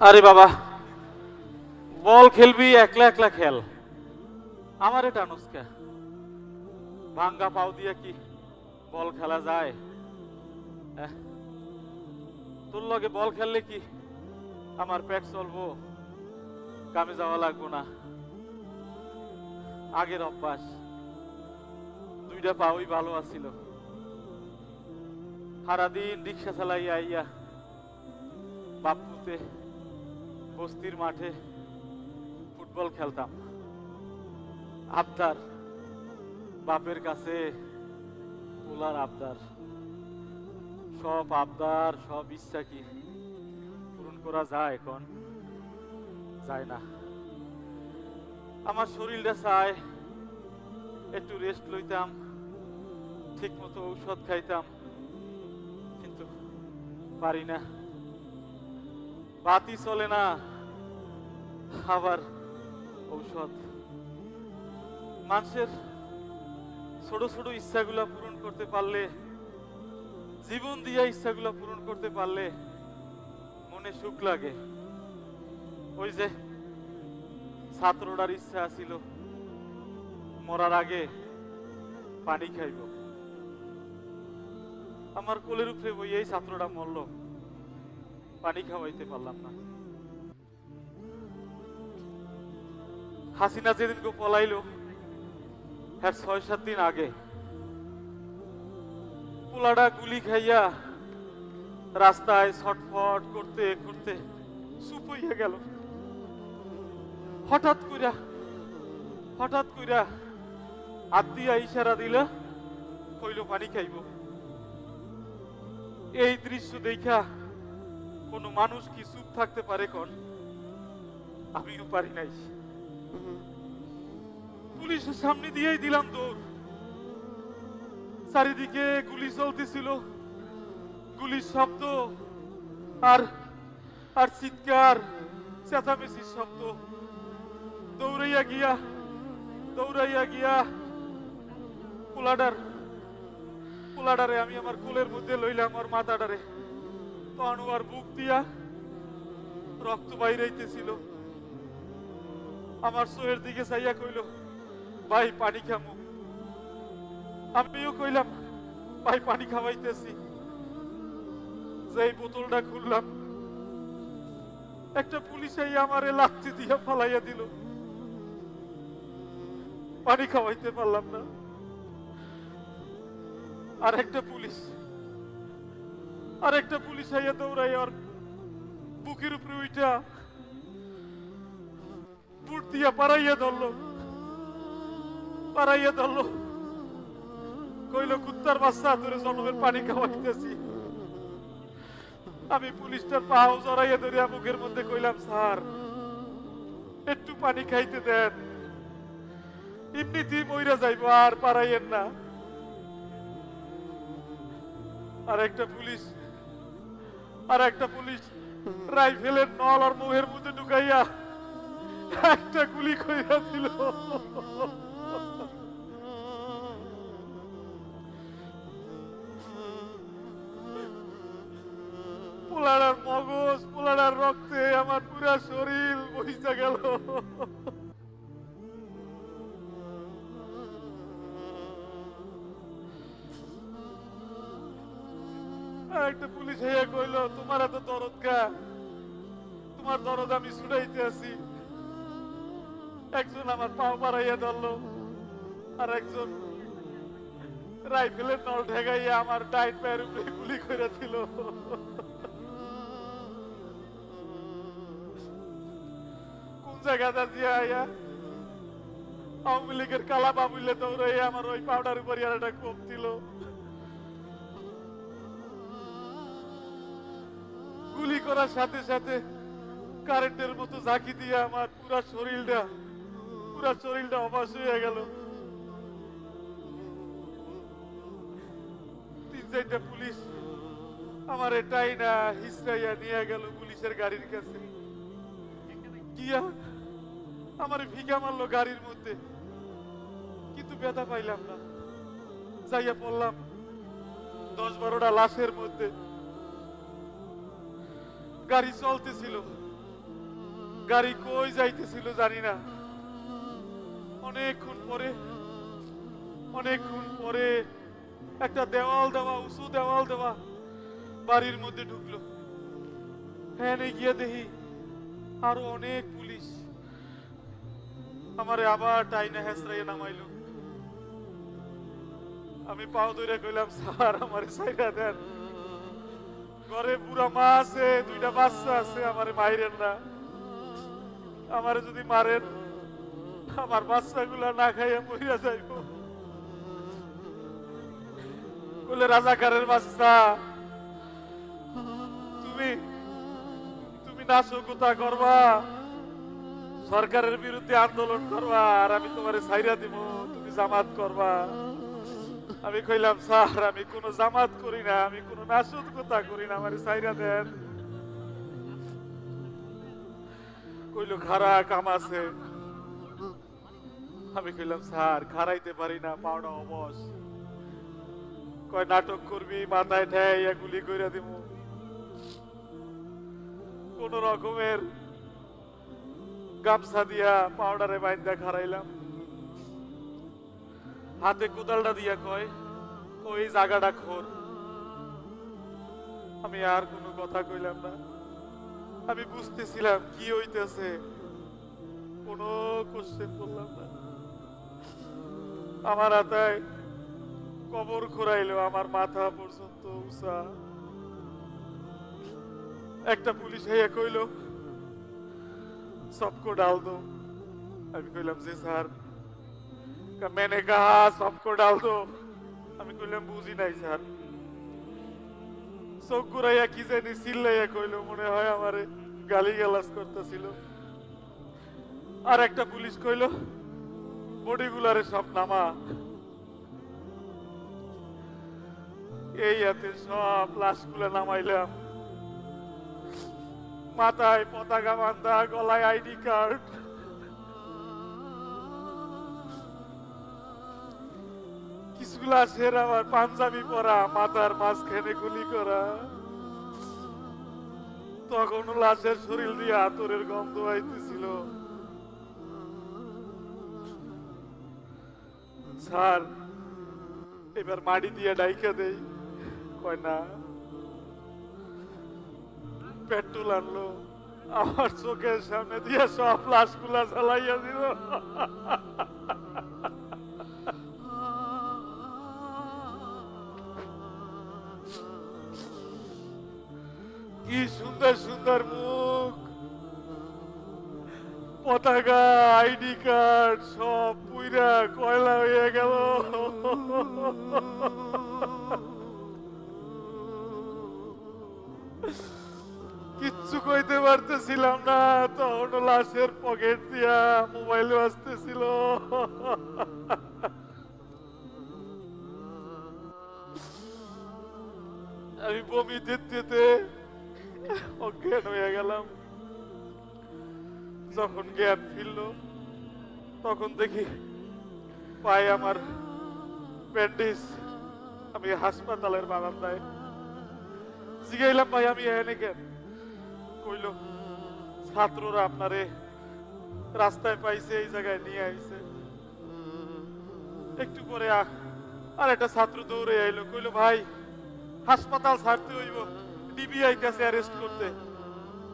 আরে বাবা, বল খেলবি একলা একলা খেল, আমার এটা নুস্কা। ভাঙ্গা পাও দিয়া কি বল খেলা যায়? এহ, তোর লগে বল খেললে কি আমার পেট চলবো? কামে যাওয়া লাগবো না। আগের অভ্যাস, দুইটা পাওই ভালো আছিল। সারাদিন রিক্সা চালাই আইয়া বাপুতে বস্তির মাঠে ফুটবল খেলতাম। আবদার, বাপের কাছে তোলার আবদার, সব আবদার সব ইচ্ছা কি পূরণ করা যায়? এখন যায় না। আমার শরীরটা চায় একটু রেস্ট লইতাম, ঠিক মতো ঔষধ খাইতাম, কিন্তু পারি না। বাতি চলে না, আবার ঔষধ। মানুষের ছোট ছোট ইচ্ছাগুলা পূরণ করতে পারলে, জীবন দিয়া ইচ্ছাগুলা পূরণ করতে পারলে মনে সুখ লাগে। ওই যে ছাত্রটার ইচ্ছা ছিল মরার আগে পানি খাইব, আমার কোলের উপরে বই এই ছাত্রটা মরল, পানি খাওয়াইতে পারলাম না। হাসিনা যেদিনকে পলাইলো, হ্যাঁ ৬-৭ দিন আগে পোলাটা গুলি খাইয়া রাস্তায় ছটফট করতে করতে চুপ হইয়া গেল। হঠাৎ কইরা হাত দিয়া ইশারা দিলা, কইল পানি খাইব। এই দৃশ্য দেখা কোন মানুষ কি চুপ থাকতে পারে? কোন আমিও পারি নাই। পুলিশের সামনে দিয়েই দিলাম দৌড়। চারিদিকে গুলি চলতেছিল, গুলির শব্দ আর আর চিৎকার চেঁচামেচির শব্দ। দৌড়াইয়া গিয়া পোলাডারে আমি আমার কোলের মধ্যে লইলাম, আর মাথাডারে তখন আর বুক দিয়া রক্ত বাইরাইতেছিল। আমার চোখের দিকে চাইয়া কইল, ভাই পানি খামু। আমিও কইলাম, ভাই পানি খাওয়াইতেছি। যেই বোতলটা খুললাম, একটা পুলিশ আইয়া আমারে লাথি দিয়া ফালাইয়া দিল। পানি খাওয়াইতে পারলাম না। আর একটা পুলিশ আইয়া দৌড়াইয়া আর বুকের উপরে উইটা বুট দিয়া পাড়াইয়া ধরলো, কইল, কুত্তার বাচ্চা, তোরে জনমের পানি খাওয়াইতেছি। আমি পুলিশটার পাও জড়াইয়া ধরিয়া মুখের মধ্যে কইলাম, স্যার একটু পানি খাইতে দেন, এমনিতেই মইরা যাইব, আর পারাইয়েন না। আর একটা পুলিশ রাইফেলের নল আর মুখের মধ্যে ঢুকাইয়া একটা গুলি কইরা দিল। পোলাডার মগজ, পোলাডার রক্তে আমার পুরা শরীর বহিজা গেল। একটা পুলিশ হইয়া কইল, তোমার এত দরদ কা? তোমার দরদ আমি ছুটাইতে আছি। একজন আমার পাও বাড়াইয়া ধরলো, আর একজন রাইফেলের নল ঠেকাইয়া আমার ডাইন পায়ের উপরে গুলি করে দিল। কোন জায়গাটা দিয়া আইয়া আওয়ামী লীগের কালা বাবুলে দৌড়াইয়া আমার ওই পাউডার উপর একটা কোপ দিল। গুলি করার সাথে সাথে কারেন্টের মতো ঝাঁকি দিয়ে আমার পুরা শরীরটা অবাস হয়ে গেল। 3-4টা পুলিশ আমার এটাই না হিসড়াইয়া নিয়ে গেল পুলিশের গাড়ির কাছে। গিয়া আমার ভিগা মারলো গাড়ির মধ্যে, কিন্তু ব্যথা পাইলাম না। যাইয়া পড়লাম 10-12টা লাশের মধ্যে। গাড়ি চলতেছিল, গাড়ি কই যাইতেছিল জানি না। অনেকক্ষণ পরে একটা দেওয়াল দেওয়া উঁচু দেওয়াল দেওয়া বাড়ির মধ্যে ঢুকলো। হ্যাঁ গিয়ে দেখি আরো অনেক পুলিশ আমারে আবার টাইনা হেসরাইয়া নামাইলো। আমি পাও ধরে কইলাম, স্যার আমারে ছাইরা দেন, ঘরে বুড়া মা আছে, দুইটা বাচ্চা আছে, আমারে মাইরেন না। আমারে যদি মারেন আমার বাচ্চাগুলা না খাইয়া মরিয়া যাইব। বলে, রাজাকারের বাচ্চা, তুমি নাশকতা করবা, সরকারের বিরুদ্ধে আন্দোলন করবা, আর আমি তোমারে ছাইরা দিব, তুমি জামাত করবা। আমি কইলাম, স্যার আমি কোনো জামাত করি না, আমি কোনো নাশকতা করি না, আমারে ছাইরা দেন। কইলো, খারা কাম আছে। আমি কইলাম, স্যার খারাইতে পারি না, পাওনা অবশ। কয়, নাটক করবি, মাথায় ঠেয়া গুলি কইরা দিব। কোন রকমের গামছা দিয়া পাউডারে বাইন্দা খারাইলাম। হাতে কোদালটা দিয়া কয়, ওই জায়গাটা খোর। আমি আর কোনো কথা কইলাম না। আমি বুঝতেছিলাম কি হইতেছে, কোনো কোশ্চেন করলাম না। আমার হাতায় কবর খোরাইলো, আমার মাথা পর্যন্ত উঁচা। একটা পুলিশ হইয়া কইল, সবকো ডাল দো। আমি কইলাম, যে স্যার। मैंने कहा सबको डाल दो। আমি কইলাম, বুঝি নাই স্যার। চোখ ঘুরাইয়া কি জানি চিল্লাইয়া কইলো, মনে হয় আমারে গালিগালাজ করতেছিল। আর একটা পুলিশ কইলো, বডিগুলারে সব নামা। এই হাতে সব লাশগুলা নামাইলাম। মাথায় পতাকা বান্ধা, গলায় আইডি কার্ড। কিছু লাশের আমার পাঞ্জাবি পরা, মাথার মাঝখানে গুলি করা। তখন লাশের শরীর দিয়ে আতরের গন্ধ আইতেছিল। স্যার এবার মাটি দিয়ে ডাইকা দেই। কয় না। পেট্রোল আনলো, আমার চোখের সামনে দিয়ে সব লাশগুলা জ্বালাইয়া দিল। কি সুন্দর সুন্দর মুখ, পতাকা, আইডি কার্ড সব পুইরা কয়লা হয়ে গেল। কিচ্ছু কইতে পারতেছিলাম না। তখন লাশের পকেট দিয়া মোবাইল বাজতেছিল। আমি বমি দিতে অজ্ঞান হয়ে গেলাম। যখন জ্ঞান ফিরল তখন দেখি পায়ে আমার ব্যান্ডেজ। আমি হাসপাতালের বারান্দায় জিগাইলাম, ভাই আমি এনে কেন? কইল, ছাত্ররা আপনারে রাস্তায় পাইছে, এই জায়গায় নিয়ে আইছে। একটু পরে আর একটা ছাত্র দৌড়ে আইলো, কইল, ভাই হাসপাতাল ছাড়তে হইব, ডিবিআই কাছে অ্যারেস্ট করতে।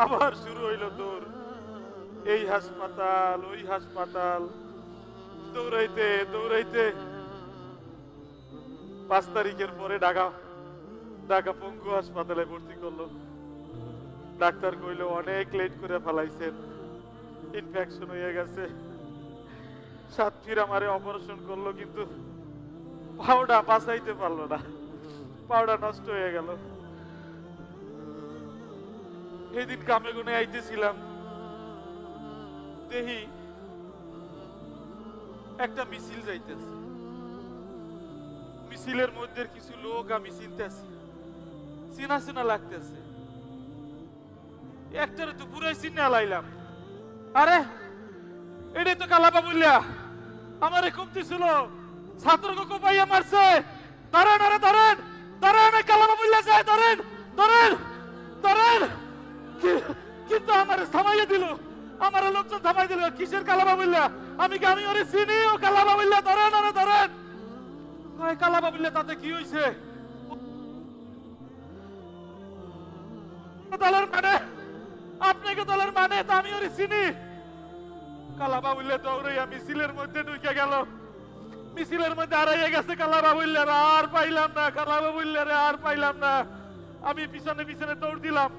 আবার শুরু হইল দৌড়, এই হাসপাতাল ওই হাসপাতাল, দৌড়াইতে দৌড়াইতে 5 তারিখের পরে ঢাকা পঙ্গু হাসপাতালে ভর্তি করলো। ডাক্তার কইল, অনেক লেট করে ফেলাইছেন, ইনফেকশন হয়ে গেছে। সাতক্ষীর আমারে অপারেশন করলো, কিন্তু পাউডা বাঁচাইতে পারলো না, পাউডা নষ্ট হয়ে গেল। এই দিন কামে গুনে আইতেছিলাম, দেখি একটা মিছিল যাইতেছে। মিছিলের মধ্যে কিছু লোক আমি চিনতেছি, চেনা চেনা লাগতেছে। একটারে তো পুরাই চিনা লাইলাম। আরে এটাই তো কালাবা বললা আমারে কমতেছিল, ছাত্রকে কোপাইয়া মারছে। ধরেন, আরে ধরেন ধরেন, কালাবা বললা যায়, ধরেন ধরেন ধরেন। কিন্তু আমারে থামাইয়া দিল, আমার লোকজন থামাই দিল কিসের কালাবা বললা আমি ওরে চিনি ও কালাবা বললা ধরেন আরে ধরেন কয় কালাবা বললা তাতে কি হইছে দলের মানে আপনাকে দলের মানে তা আমি ওরে চিনি কালাবা বললা দৌড়াইয়া মিছিলের মধ্যে ঢুকে গেল মিছিলের মধ্যে হারাইয়া গেছে কালাবা বললা আর পাইলাম না কালাবা বললা রে আর পাইলাম না আমি পিছনে পিছনে দৌড় দিলাম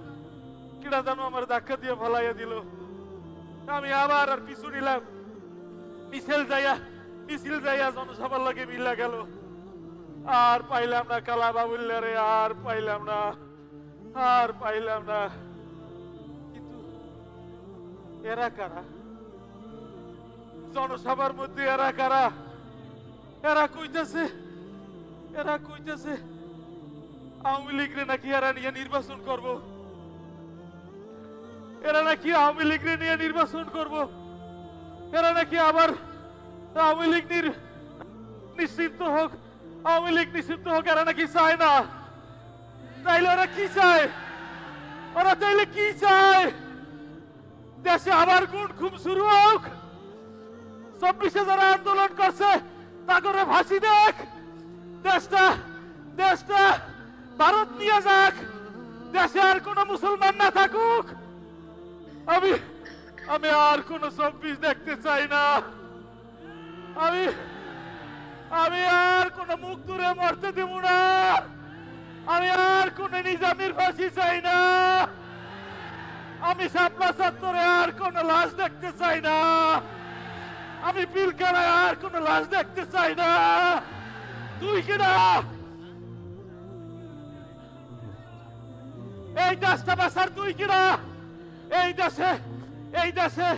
কিডা জানো আমার ধাক্কা দিয়ে ফলাইয়া দিল আমি আবার আর পিছু নিলাম মিছিল যাইয়া জনসভার লাগে মিলা গেল আর পাইলাম না কালাবা বললা রে আর পাইলাম না কিন্তু এরা কারা জনসভার মধ্যে এরা কারা এরা কইতেছে আওয়ামী লীগরে নাকি এরা নিয়ে নির্বাচন করব এরা নাকি আওয়ামী লীগরে নিয়ে নির্বাচন করব এরা নাকি আবার আওয়ামী লীগ নিশ্চিত হোক এরা নাকি চায় না তাইলে ওরা কি চায় দেশে আবার গুণ খুব শুরু হোক 24-এ যারা আন্দোলন করছে তা করে ফাঁসি দেখ দেশটা ভারত নিয়ে যাক দেশে আর কোন মুসলমান না থাকুক আমি আর কোন 24 দেখতে চাই না আমি আর কোন মুখ দূরে মরতে দেব না আমি আর কোন নিজামের ফাঁসি চাই না আমি শাপলা চত্বরে আর কোন লাশ দেখতে চাই না আমি পিলখানায় আর কোন লাশ দেখতে চাই না তুই কিনা এই দেশটা বাঁচার তুই কিনা এই দেশে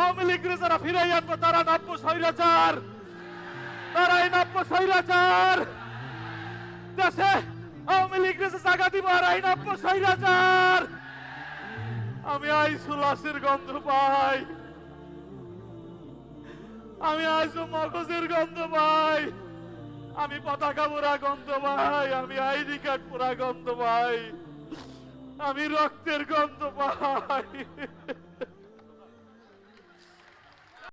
আওয়ামী লীগের যারা ফিরাই আনবো তারা নব্য স্বৈরাচার তারাই নব্য স্বৈরাচার দেশে আওয়ামী লীগের জায়গা দিব আর এই নব্য স্বৈরাচার আমি আইসু লাশের গন্ধ পাই আমি আইসু মগজের গন্ধ পাই আমি পতাকা পোড়া গন্ধ পাই আমি আইডি কার্ড পোড়া গন্ধ পাই আমি রক্তের গন্ধ পাই